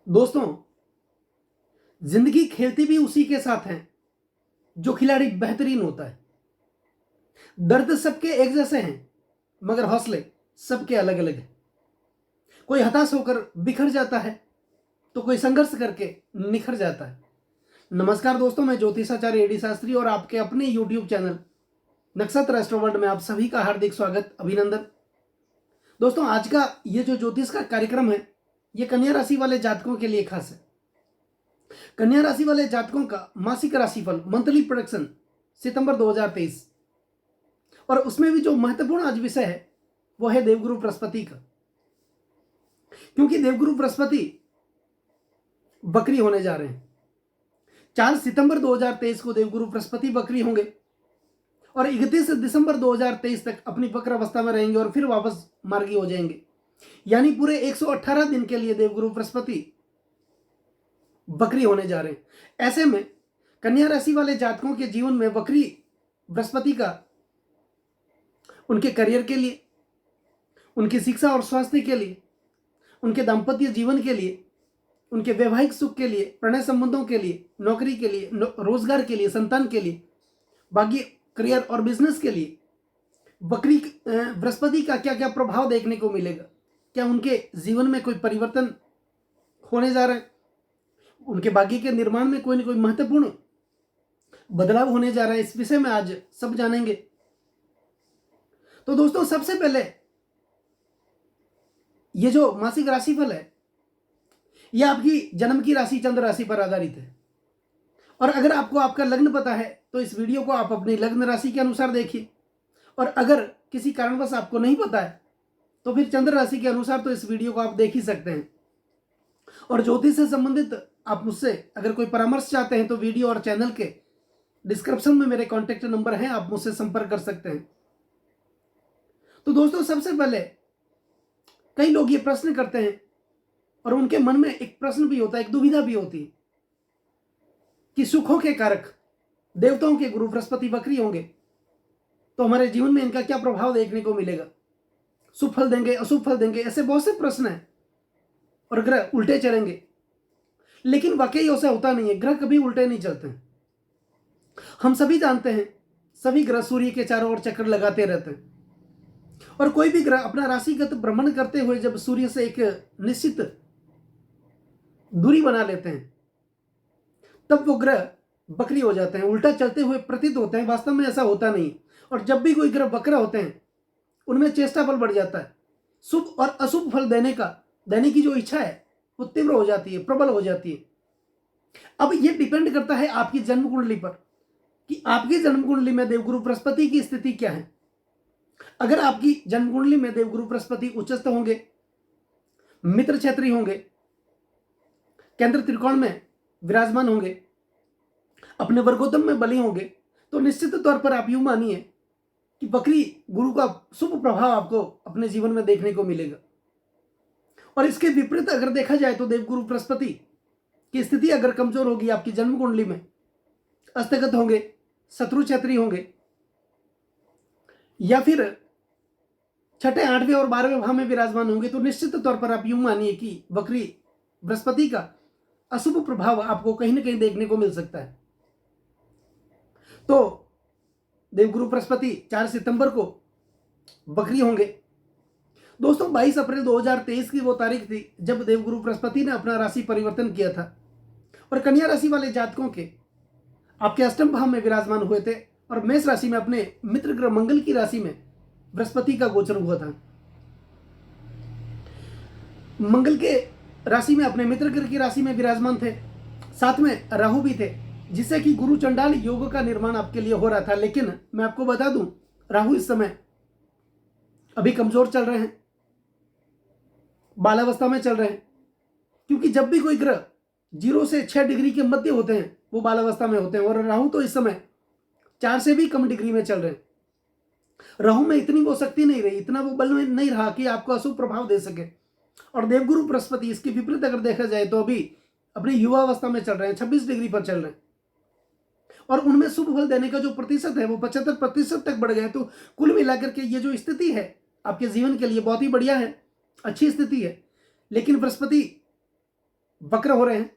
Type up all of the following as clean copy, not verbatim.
दोस्तों, जिंदगी खेलती भी उसी के साथ है जो खिलाड़ी बेहतरीन होता है। दर्द सबके एक जैसे हैं, मगर हौसले सबके अलग अलग हैं। कोई हताश होकर बिखर जाता है तो कोई संघर्ष करके निखर जाता है। नमस्कार दोस्तों, मैं ज्योतिषाचार्य एडी शास्त्री और आपके अपने यूट्यूब चैनल नक्षत्र एस्ट्रो वर्ल्ड में आप सभी का हार्दिक स्वागत, अभिनंदन। दोस्तों, आज का ये जो ज्योतिष का कार्यक्रम है, ये कन्या राशि वाले जातकों के लिए खास है। कन्या राशि वाले जातकों का मासिक राशिफल मंथली प्रोडक्शन सितंबर 2023, और उसमें भी जो महत्वपूर्ण आज विषय है वो है देवगुरु बृहस्पति का। क्योंकि देवगुरु बृहस्पति बकरी होने जा रहे हैं। 4 सितंबर 2023 को देवगुरु बृहस्पति बकरी होंगे और 31 दिसंबर 2023 तक अपनी वक्र अवस्था में रहेंगे और फिर वापस मार्गी हो जाएंगे। यानी पूरे 118 दिन के लिए देवगुरु बृहस्पति बकरी होने जा रहे हैं। ऐसे में कन्या राशि वाले जातकों के जीवन में बकरी बृहस्पति का उनके करियर के लिए, उनकी शिक्षा और स्वास्थ्य के लिए, उनके दाम्पत्य जीवन के लिए, उनके वैवाहिक सुख के लिए, प्रणय संबंधों के लिए, नौकरी के लिए, रोजगार के लिए, संतान के लिए, भाग्य, करियर और बिजनेस के लिए बकरी बृहस्पति का क्या क्या प्रभाव देखने को मिलेगा। क्या उनके जीवन में कोई परिवर्तन होने जा रहा है, उनके भाग्य के निर्माण में कोई ना कोई महत्वपूर्ण बदलाव होने जा रहा है, इस विषय में आज सब जानेंगे। तो दोस्तों, सबसे पहले ये जो मासिक राशिफल है, यह आपकी जन्म की राशि चंद्र राशि पर आधारित है। और अगर आपको आपका लग्न पता है तो इस वीडियो को आप अपनी लग्न राशि के अनुसार देखिए, और अगर किसी कारणवश आपको नहीं पता है तो फिर चंद्र राशि के अनुसार तो इस वीडियो को आप देख ही सकते हैं। और ज्योतिष से संबंधित आप मुझसे अगर कोई परामर्श चाहते हैं तो वीडियो और चैनल के डिस्क्रिप्शन में मेरे कॉन्टेक्ट नंबर हैं, आप मुझसे संपर्क कर सकते हैं। तो दोस्तों, सबसे पहले कई लोग ये प्रश्न करते हैं और उनके मन में एक प्रश्न भी होता है, एक दुविधा भी होती है कि सुखों के कारक देवताओं के गुरु बृहस्पति बकरी होंगे तो हमारे जीवन में इनका क्या प्रभाव देखने को मिलेगा, शुभ फल देंगे, अशुभ फल देंगे, ऐसे बहुत से प्रश्न हैं। और ग्रह उल्टे चलेंगे, लेकिन वाकई ऐसा होता नहीं है। ग्रह कभी उल्टे नहीं चलते हैं। हम सभी जानते हैं, सभी ग्रह सूर्य के चारों ओर चक्कर लगाते रहते हैं, और कोई भी ग्रह अपना राशिगत भ्रमण करते हुए जब सूर्य से एक निश्चित दूरी बना लेते हैं तब वो ग्रह बकरी हो जाते हैं, उल्टा चलते हुए प्रतीत होते हैं। वास्तव में ऐसा होता नहीं। और जब भी कोई ग्रह बकरा होते हैं उनमें चेष्टा बल बढ़ जाता है, शुभ और अशुभ फल देने की जो इच्छा है वो तीव्र हो जाती है, प्रबल हो जाती है। अब ये डिपेंड करता है आपकी जन्म कुंडली पर कि आपकी जन्म कुंडली में देवगुरु बृहस्पति की स्थिति क्या है। अगर आपकी जन्म कुंडली में देवगुरु बृहस्पति उच्चस्थ होंगे, मित्र क्षेत्री होंगे, केंद्र त्रिकोण में विराजमान होंगे, अपने वर्गोत्तम में बली होंगे, तो निश्चित तौर पर आप यूं मानिए कि बकरी गुरु का शुभ प्रभाव आपको अपने जीवन में देखने को मिलेगा। और इसके विपरीत अगर देखा जाए तो देवगुरु बृहस्पति की स्थिति अगर कमजोर होगी, आपकी जन्म कुंडली में अस्तगत होंगे, शत्रु क्षेत्री होंगे, या फिर छठे, 8वें और 12वें भाव में विराजमान होंगे, तो निश्चित तौर पर आप यूं मानिए कि बकरी बृहस्पति का अशुभ प्रभाव आपको कहीं ना कहीं देखने को मिल सकता है। तो देवगुरु बृहस्पति 4 सितंबर को बकरी होंगे। दोस्तों, 22 अप्रैल 2023 की वो तारीख थी जब देवगुरु बृहस्पति ने अपना राशि परिवर्तन किया था और कन्या राशि वाले जातकों के आपके अष्टम भाव में विराजमान हुए थे और मेष राशि में अपने मित्र ग्रह मंगल की राशि में बृहस्पति का गोचर हुआ था। मंगल के राशि में अपने मित्र ग्रह की राशि में विराजमान थे, साथ में राहु भी थे, जिससे कि गुरु चंडाल योग का निर्माण आपके लिए हो रहा था। लेकिन मैं आपको बता दूं, राहु इस समय अभी कमजोर चल रहे हैं, बालावस्था में चल रहे हैं। क्योंकि जब भी कोई ग्रह 0 से 6 डिग्री के मध्य होते हैं वो बालावस्था में होते हैं, और राहु तो इस समय 4 से भी कम डिग्री में चल रहे हैं। राहु में इतनी वो शक्ति नहीं रही, इतना वो बल में नहीं रहा कि आपको अशुभ प्रभाव दे सके। और देवगुरु बृहस्पति इसके विपरीत अगर देखा जाए तो अभी अपनी युवा अवस्था में चल रहे हैं, 26 डिग्री पर चल रहे हैं, और उनमें शुभ फल देने का जो प्रतिशत है वो 75% तक बढ़ गया। तो कुल मिलाकर के ये जो स्थिति है आपके जीवन के लिए बहुत ही बढ़िया है, अच्छी स्थिति है। लेकिन बृहस्पति वक्र हो रहे हैं।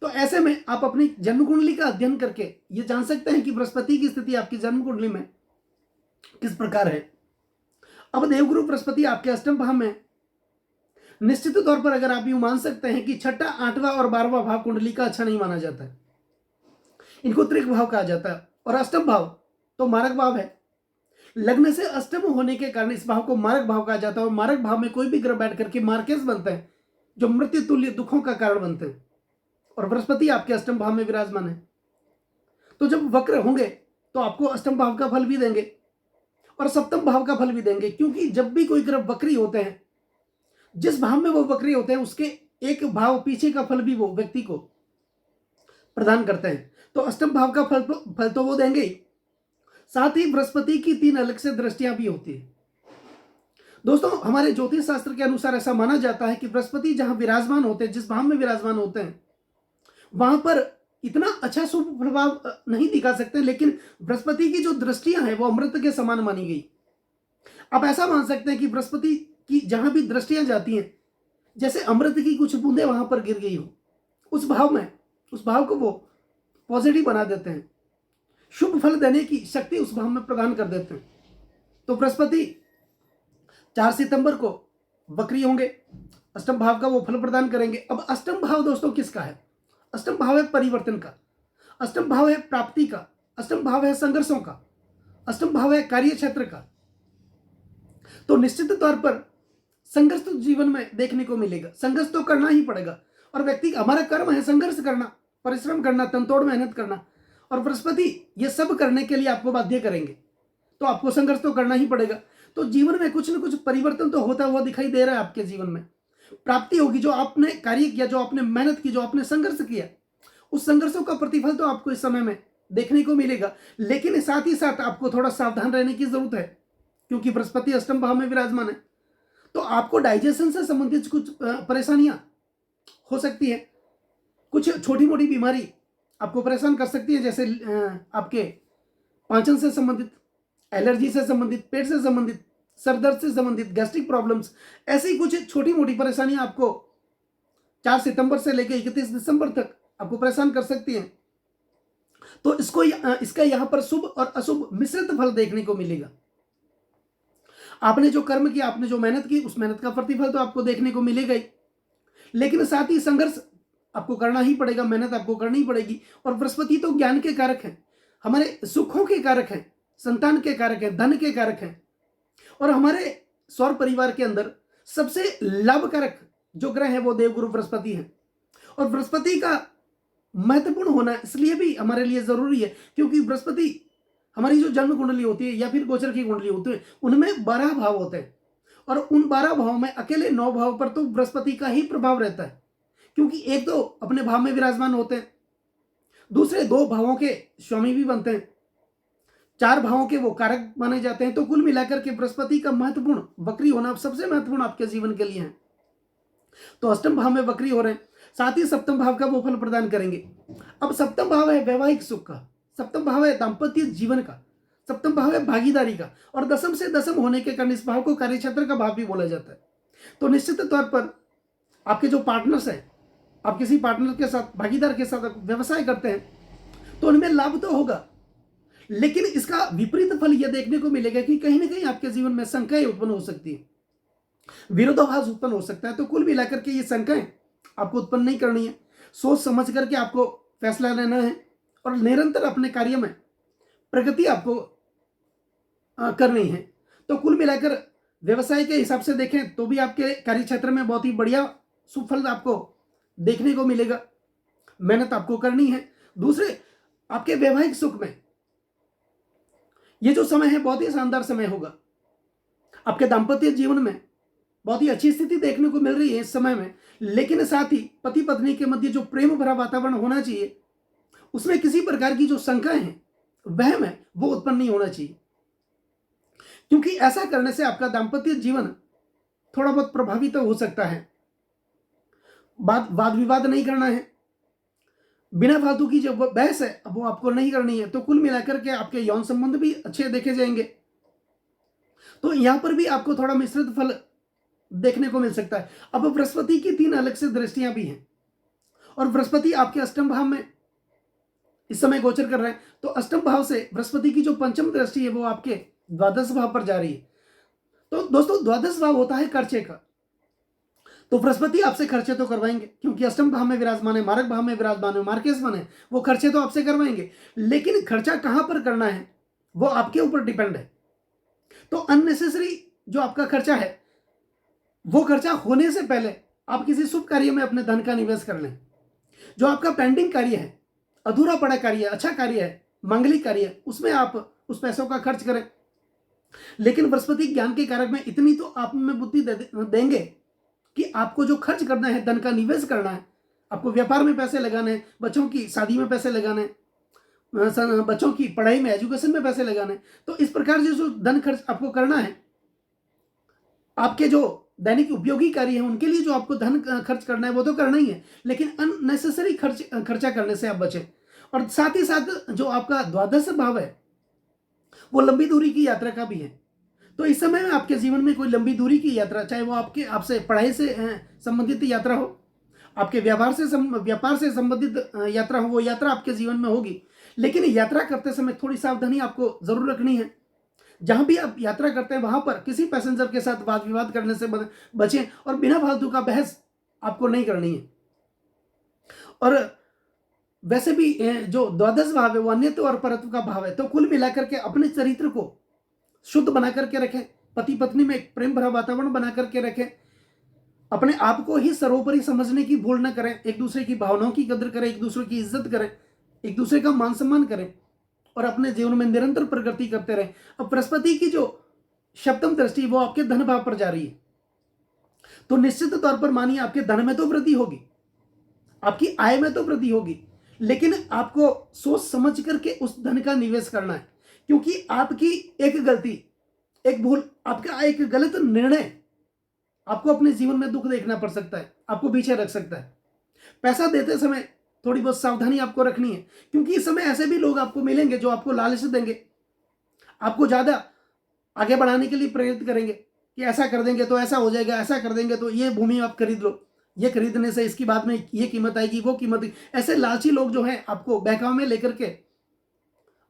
तो ऐसे में आप अपनी जन्म कुंडली का अध्ययन करके ये जान सकते हैं कि बृहस्पति की स्थिति आपकी जन्म कुंडली में किस प्रकार है। अब देवगुरु बृहस्पति आपके अष्टम भाव में, निश्चित तौर पर अगर आप यूं मान सकते हैं कि छठा, आठवां और 12वां भाव कुंडली का अच्छा नहीं माना जाता है, इनको त्रिक भाव कहा जाता है। और अष्टम भाव तो मारक भाव है, लग्न से अष्टम होने के कारण इस भाव को मारक भाव कहा जाता है। और मारक भाव में कोई भी ग्रह बैठ करके मार्केस बनते हैं जो मृत्यु तुल्य दुखों का कारण बनते हैं। और बृहस्पति आपके अष्टम भाव में विराजमान है, तो जब वक्र होंगे तो आपको अष्टम भाव का फल भी देंगे और सप्तम भाव का फल भी देंगे। क्योंकि जब भी कोई ग्रह वक्री होते हैं, जिस भाव में वो वक्री होते हैं उसके एक भाव पीछे का फल भी वो व्यक्ति को प्रदान करते हैं। तो अष्टम भाव का फल तो वो देंगे ही, साथ ही बृहस्पति की 3 अलग से दृष्टियां भी होती है। दोस्तों, हमारे ज्योतिष शास्त्र के अनुसार ऐसा माना जाता है कि बृहस्पति जहां विराजमान होते हैं, जिस भाव में विराजमान होते हैं, वहां पर इतना अच्छा शुभ प्रभाव नहीं दिखा सकते, लेकिन बृहस्पति की जो दृष्टियां हैं वो अमृत के समान मानी गई। आप ऐसा मान सकते हैं कि बृहस्पति की जहां भी दृष्टियां जाती हैं, जैसे अमृत की कुछ बूंदें वहां पर गिर गई हो, उस भाव में, उस भाव को वो पॉजिटिव बना देते हैं, शुभ फल देने की शक्ति उस भाव में प्रदान कर देते हैं। तो बृहस्पति 4 सितंबर को वक्री होंगे, अष्टम भाव का वो फल प्रदान करेंगे। अब अष्टम भाव दोस्तों किसका है? अष्टम भाव है परिवर्तन का, अष्टम भाव है प्राप्ति का, अष्टम भाव है संघर्षों का, अष्टम भाव है कार्य क्षेत्र का। तो निश्चित तौर पर संघर्ष तो जीवन में देखने को मिलेगा, संघर्ष तो करना ही पड़ेगा। और व्यक्ति, हमारा कर्म है संघर्ष करना, परिश्रम करना, तनतोड़ मेहनत करना। और बृहस्पति ये सब करने के लिए आपको बाध्य करेंगे, तो आपको संघर्ष तो करना ही पड़ेगा। तो जीवन में कुछ न कुछ परिवर्तन तो होता हुआ दिखाई दे रहा है। आपके जीवन में प्राप्ति होगी, जो आपने कार्य किया, जो आपने मेहनत की, जो आपने संघर्ष किया, उस संघर्षों का प्रतिफल तो आपको इस समय में देखने को मिलेगा। लेकिन साथ ही साथ आपको थोड़ा सावधान रहने की जरूरत है, क्योंकि बृहस्पति अष्टम भाव में विराजमान है। तो आपको डाइजेशन से संबंधित कुछ परेशानियां हो सकती है, कुछ छोटी मोटी बीमारी आपको परेशान कर सकती है, जैसे आपके पाचन से संबंधित, एलर्जी से संबंधित, पेट से संबंधित, सर दर्द से संबंधित, गैस्ट्रिक प्रॉब्लम्स, ऐसी कुछ छोटी मोटी परेशानियां आपको 4 सितंबर से लेकर 31 दिसंबर तक आपको परेशान कर सकती हैं। तो इसका यहां पर शुभ और अशुभ मिश्रित फल देखने को मिलेगा। आपने जो कर्म किया, आपने जो मेहनत की, उस मेहनत का प्रतिफल तो आपको देखने को मिलेगा ही, लेकिन साथ ही संघर्ष आपको करना ही पड़ेगा, मेहनत आपको करनी ही पड़ेगी। और बृहस्पति तो ज्ञान के कारक हैं, हमारे सुखों के कारक हैं, संतान के कारक हैं, धन के कारक हैं। और हमारे सौर परिवार के अंदर सबसे लाभकारक जो ग्रह है वो देवगुरु बृहस्पति है। और बृहस्पति का महत्वपूर्ण होना इसलिए भी हमारे लिए जरूरी है, क्योंकि बृहस्पति हमारी जो जन्म कुंडली होती है या फिर गोचर की कुंडली होती है, उनमें 12 भाव होते हैं। और उन 12 भावों में अकेले 9 भाव पर तो बृहस्पति का ही प्रभाव रहता है, क्योंकि एक तो अपने भाव में विराजमान होते हैं, दूसरे 2 भावों के स्वामी भी बनते हैं, 4 भावों के वो कारक माने जाते हैं। तो कुल मिलाकर के बृहस्पति का महत्वपूर्ण वक्री होना सबसे महत्वपूर्ण आपके जीवन के लिए है। तो अष्टम भाव में वक्री हो रहे हैं, साथ ही सप्तम भाव का वो फल प्रदान करेंगे। अब सप्तम भाव है वैवाहिक सुख का, सप्तम भाव है दाम्पत्य जीवन का, सप्तम भाव है भागीदारी का, और दसम से दसम होने के कारण इस भाव को कार्यक्षेत्र का भाव भी बोला जाता है। तो निश्चित तौर पर आपके जो पार्टनर्स हैं, आप किसी पार्टनर के साथ, भागीदार के साथ व्यवसाय करते हैं, तो उनमें लाभ तो होगा, लेकिन इसका विपरीत फल यह देखने को मिलेगा कि कहीं ना कहीं आपके जीवन में शंकाएं उत्पन्न हो सकती है, विरोधाभास उत्पन्न हो सकता है। तो कुल मिलाकर के ये शंकाएं आपको उत्पन्न नहीं करनी है, सोच समझ करके आपको फैसला लेना है और निरंतर अपने कार्य में प्रगति आपको करनी है। तो कुल मिलाकर व्यवसाय के हिसाब से देखें तो भी आपके कार्य क्षेत्र में बहुत ही बढ़िया सुफल आपको देखने को मिलेगा, मेहनत आपको करनी है। दूसरे, आपके वैवाहिक सुख में ये जो समय है बहुत ही शानदार समय होगा। आपके दाम्पत्य जीवन में बहुत ही अच्छी स्थिति देखने को मिल रही है इस समय में, लेकिन साथ ही पति पत्नी के मध्य जो प्रेम भरा वातावरण होना चाहिए, उसमें किसी प्रकार की जो शंकाएं हैं, वहम है, वो उत्पन्न नहीं होना चाहिए, क्योंकि ऐसा करने से आपका दाम्पत्य जीवन थोड़ा बहुत प्रभावित हो सकता है। वाद विवाद नहीं करना है, बिना फालतू की जो बहस है वो आपको नहीं करनी है। तो कुल मिलाकर के आपके यौन संबंध भी अच्छे देखे जाएंगे। तो यहां पर भी आपको थोड़ा मिश्रित फल देखने को मिल सकता है। अब बृहस्पति की 3 अलग से दृष्टियां भी हैं, और बृहस्पति आपके अष्टम भाव में इस समय गोचर कर रहे हैं, तो अष्टम भाव से बृहस्पति की जो पंचम दृष्टि है वो आपके द्वादश भाव पर जा रही है। तो दोस्तों द्वादश भाव होता है खर्चे का, तो बृहस्पति आपसे खर्चे तो करवाएंगे, क्योंकि अष्टम भाव में विराजमान है, मारक भाव में विराजमान है, मार्केश बने, वो खर्चे तो आपसे करवाएंगे, लेकिन खर्चा कहां पर करना है वो आपके ऊपर डिपेंड है। तो अननेसेसरी जो आपका खर्चा है वो खर्चा होने से पहले आप किसी शुभ कार्य में अपने धन का निवेश कर लें। जो आपका पेंडिंग कार्य है, अधूरा पड़ा कार्य है, अच्छा कार्य है, मांगलिक कार्य है, उसमें आप उस पैसों का खर्च करें। लेकिन बृहस्पति ज्ञान के कारक में इतनी तो आप में बुद्धि देंगे कि आपको जो खर्च करना है, धन का निवेश करना है, आपको व्यापार में पैसे लगाने हैं, बच्चों की शादी में पैसे लगाने, बच्चों की पढ़ाई में, एजुकेशन में पैसे लगाने, तो इस प्रकार से जो धन खर्च आपको करना है, आपके जो दैनिक उपयोगी कार्य है उनके लिए जो आपको धन खर्च करना है वो तो करना ही है, लेकिन अननेसेसरी खर्चा करने से आप बचें। और साथ ही साथ जो आपका द्वादश भाव है वो लंबी दूरी की यात्रा का भी है। तो इस समय में आपके जीवन में कोई लंबी दूरी की यात्रा, चाहे वो आपसे पढ़ाई से संबंधित यात्रा हो, आपके व्यापार से संबंधित यात्रा हो, वो यात्रा आपके जीवन में होगी। लेकिन यात्रा करते समय थोड़ी सावधानी आपको जरूर रखनी है। जहां भी आप यात्रा करते हैं वहां पर किसी पैसेंजर के साथ वाद विवाद करने से बचें और बिना फालतू का बहस आपको नहीं करनी है। और वैसे भी जो द्वादश भाव है वो अन्यत्व और परत्व का भाव है, तो कुल मिलाकर के अपने चरित्र को शुद्ध बना करके रखें, पति पत्नी में एक प्रेम भरा वातावरण बना करके रखें, अपने आप को ही सर्वोपरि समझने की भूल न करें, एक दूसरे की भावनाओं की कदर करें, एक दूसरे की इज्जत करें, एक दूसरे का मान सम्मान करें और अपने जीवन में निरंतर प्रगति करते रहें। अब बृहस्पति की जो सप्तम दृष्टि वो आपके धन भाव पर जा रही है, तो निश्चित तौर पर मानिए आपके धन में तो वृद्धि होगी, आपकी आय में तो वृद्धि होगी, लेकिन आपको सोच समझ करके उस धन का निवेश करना है, क्योंकि आपकी एक गलती, एक भूल, आपका एक गलत निर्णय आपको अपने जीवन में दुख देखना पड़ सकता है, आपको पीछे रख सकता है। पैसा देते समय थोड़ी बहुत सावधानी आपको रखनी है, क्योंकि इस समय ऐसे भी लोग आपको मिलेंगे जो आपको लालच देंगे, आपको ज्यादा आगे बढ़ाने के लिए प्रेरित करेंगे कि ऐसा कर देंगे तो ऐसा हो जाएगा, ऐसा कर देंगे तो ये भूमि आप खरीद लो, ये खरीदने से इसकी बाद में ये कीमत आएगी, वो कीमत। ऐसे लालची लोग जो हैं आपको बहकावे में लेकर के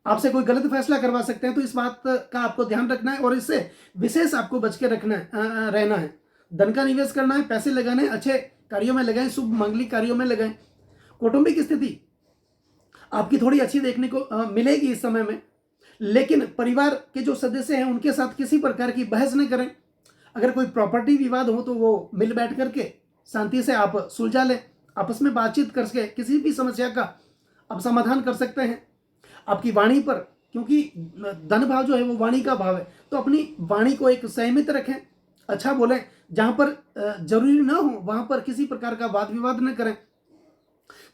आपसे कोई गलत फैसला करवा सकते हैं। तो इस बात का आपको ध्यान रखना है और इससे विशेष आपको बच के रखना है, रहना है। धन का निवेश करना है, पैसे लगाने, अच्छे कार्यों में लगाएं, शुभ मांगलिक कार्यों में लगाएं। कौटुंबिक स्थिति आपकी थोड़ी अच्छी देखने को मिलेगी इस समय में, लेकिन परिवार के जो सदस्य हैं उनके साथ किसी प्रकार की बहस न करें। अगर कोई प्रॉपर्टी विवाद हो तो वो मिल बैठ करके शांति से आप सुलझा लें, आपस में बातचीत करके किसी भी समस्या का आप समाधान कर सकते हैं। आपकी वाणी पर, क्योंकि धन भाव जो है वो वाणी का भाव है, तो अपनी वाणी को एक संयमित रखें, अच्छा बोलें, जहां पर जरूरी ना हो वहां पर किसी प्रकार का वाद विवाद न करें,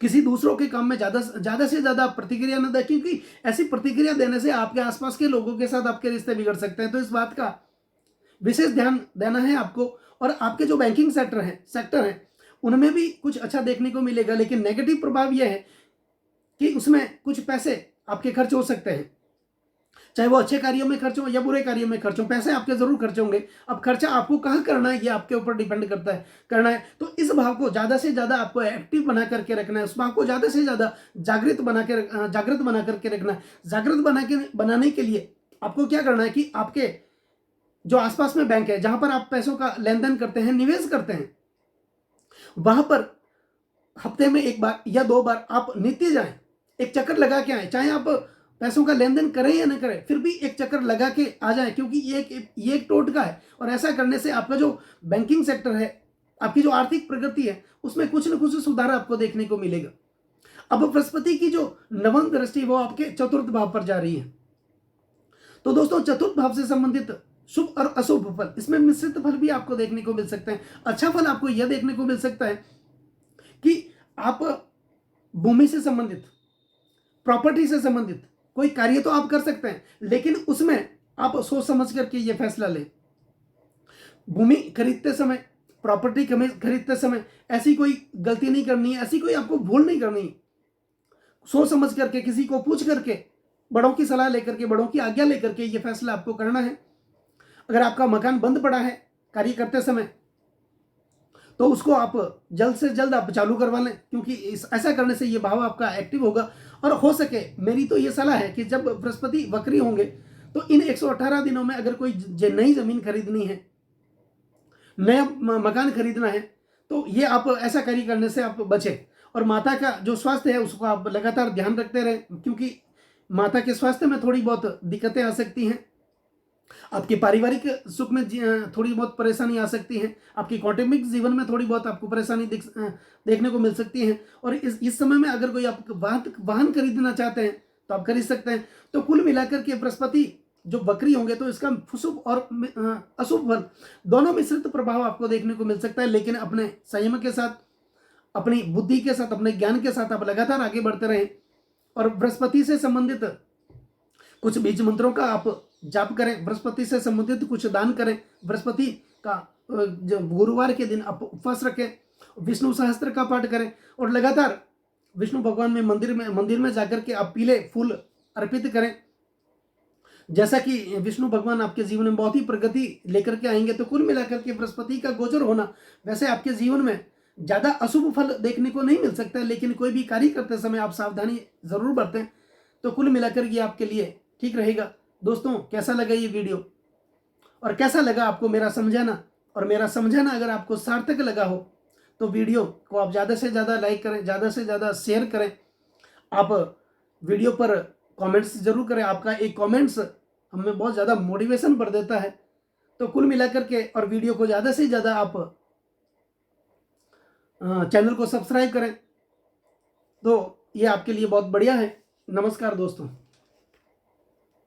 किसी दूसरों के काम में ज्यादा से ज्यादा प्रतिक्रिया न दें, क्योंकि ऐसी प्रतिक्रिया देने से आपके आसपास के लोगों के साथ आपके रिश्ते बिगड़ सकते हैं। तो इस बात का विशेष ध्यान देना है आपको। और आपके जो बैंकिंग सेक्टर हैं उनमें भी कुछ अच्छा देखने को मिलेगा, लेकिन नेगेटिव प्रभाव यह है कि उसमें कुछ पैसे आपके खर्च हो सकते हैं, चाहे वो अच्छे कार्यों में खर्च हो या बुरे कार्यों में खर्च हो, पैसे आपके जरूर खर्च होंगे। अब खर्चा आपको कहाँ करना है ये आपके ऊपर डिपेंड करता है, करना है तो इस भाव को ज्यादा से ज्यादा आपको एक्टिव बना करके रखना है, उस भाव को ज्यादा से ज्यादा जागृत बना करके रखना है। जागृत बनाने के लिए आपको क्या करना है कि आपके जो आसपास में बैंक है, जहां पर आप पैसों का लेन देन करते हैं, निवेश करते हैं, वहां पर हफ्ते में एक बार या 2 बार आप नित्य जाएं, एक चक्कर लगा के आए। चाहे आप पैसों का लेन देन करें या न करें, फिर भी एक चक्कर लगा के आ जाएं, क्योंकि ये एक टोटका है। और ऐसा करने से आपका जो बैंकिंग सेक्टर है, आपकी जो आर्थिक प्रगति है, उसमें कुछ न कुछ सुधार आपको देखने को मिलेगा। अब बृहस्पति की जो नवम दृष्टि वो आपके चतुर्थ भाव पर जा रही है। तो दोस्तों चतुर्थ भाव से संबंधित शुभ और अशुभ फल, इसमें मिश्रित फल भी आपको देखने को मिल सकते हैं। अच्छा फल आपको यह देखने को मिल सकता है कि आप भूमि से संबंधित, प्रॉपर्टी से संबंधित कोई कार्य तो आप कर सकते हैं, लेकिन उसमें आप सोच समझ करके ये फैसला लें। भूमि खरीदते समय, प्रॉपर्टी खरीदते समय ऐसी कोई गलती नहीं करनी है, ऐसी कोई आपको भूल नहीं करनी है। सोच समझ करके, किसी को पूछ करके, बड़ों की सलाह लेकर के, बड़ों की आज्ञा लेकर के ये फैसला आपको करना है। अगर आपका मकान बंद पड़ा है कार्य करते समय, तो उसको आप जल्द से जल्द आप चालू करवा लें, क्योंकि ऐसा करने से ये भाव आपका एक्टिव होगा। और हो सके मेरी तो ये सलाह है कि जब बृहस्पति वक्री होंगे तो इन 118 दिनों में अगर कोई नई ज़मीन खरीदनी है, नया मकान खरीदना है, तो ये आप ऐसा कार्य करने से आप बचें। और माता का जो स्वास्थ्य है उसको आप लगातार ध्यान रखते रहें, क्योंकि माता के स्वास्थ्य में थोड़ी बहुत दिक्कतें आ सकती हैं, आपके पारिवारिक सुख में थोड़ी बहुत परेशानी आ सकती है, आपकी कौटुंबिक जीवन में थोड़ी बहुत आपको परेशानी देखने को मिल सकती है। और इस समय में अगर कोई आप वाहन खरीदना चाहते हैं तो आप खरीद सकते हैं। तो कुल मिलाकर के बृहस्पति जो वक्री होंगे तो इसका शुभ और अशुभ फल दोनों मिश्रित प्रभाव आपको देखने को मिल सकता है, लेकिन अपने संयम के साथ, अपनी बुद्धि के साथ, अपने ज्ञान के साथ आप लगातार आगे बढ़ते रहें। और बृहस्पति से संबंधित कुछ बीज मंत्रों का आप जाप करें, बृहस्पति से संबंधित कुछ दान करें, बृहस्पति का जो गुरुवार के दिन आप उपवास रखें, विष्णु सहस्त्र का पाठ करें और लगातार विष्णु भगवान में मंदिर में जाकर के आप पीले फूल अर्पित करें। जैसा कि विष्णु भगवान आपके जीवन में बहुत ही प्रगति लेकर के आएंगे। तो कुल मिलाकर के बृहस्पति का गोचर होना वैसे आपके जीवन में ज़्यादा अशुभ फल देखने को नहीं मिल सकता है, लेकिन कोई भी कार्य करते समय आप सावधानी जरूर बरतें, तो कुल मिलाकर ये आपके लिए ठीक रहेगा। दोस्तों, कैसा लगा ये वीडियो और कैसा लगा आपको मेरा समझाना, और मेरा समझाना अगर आपको सार्थक लगा हो तो वीडियो को आप ज़्यादा से ज़्यादा लाइक करें, ज़्यादा से ज़्यादा शेयर करें। आप वीडियो पर कमेंट्स जरूर करें, आपका एक कमेंट्स हमें बहुत ज़्यादा मोटिवेशन भर देता है। तो कुल मिलाकर के और वीडियो को ज़्यादा से ज़्यादा आप चैनल को सब्सक्राइब करें, तो ये आपके लिए बहुत बढ़िया है। नमस्कार दोस्तों।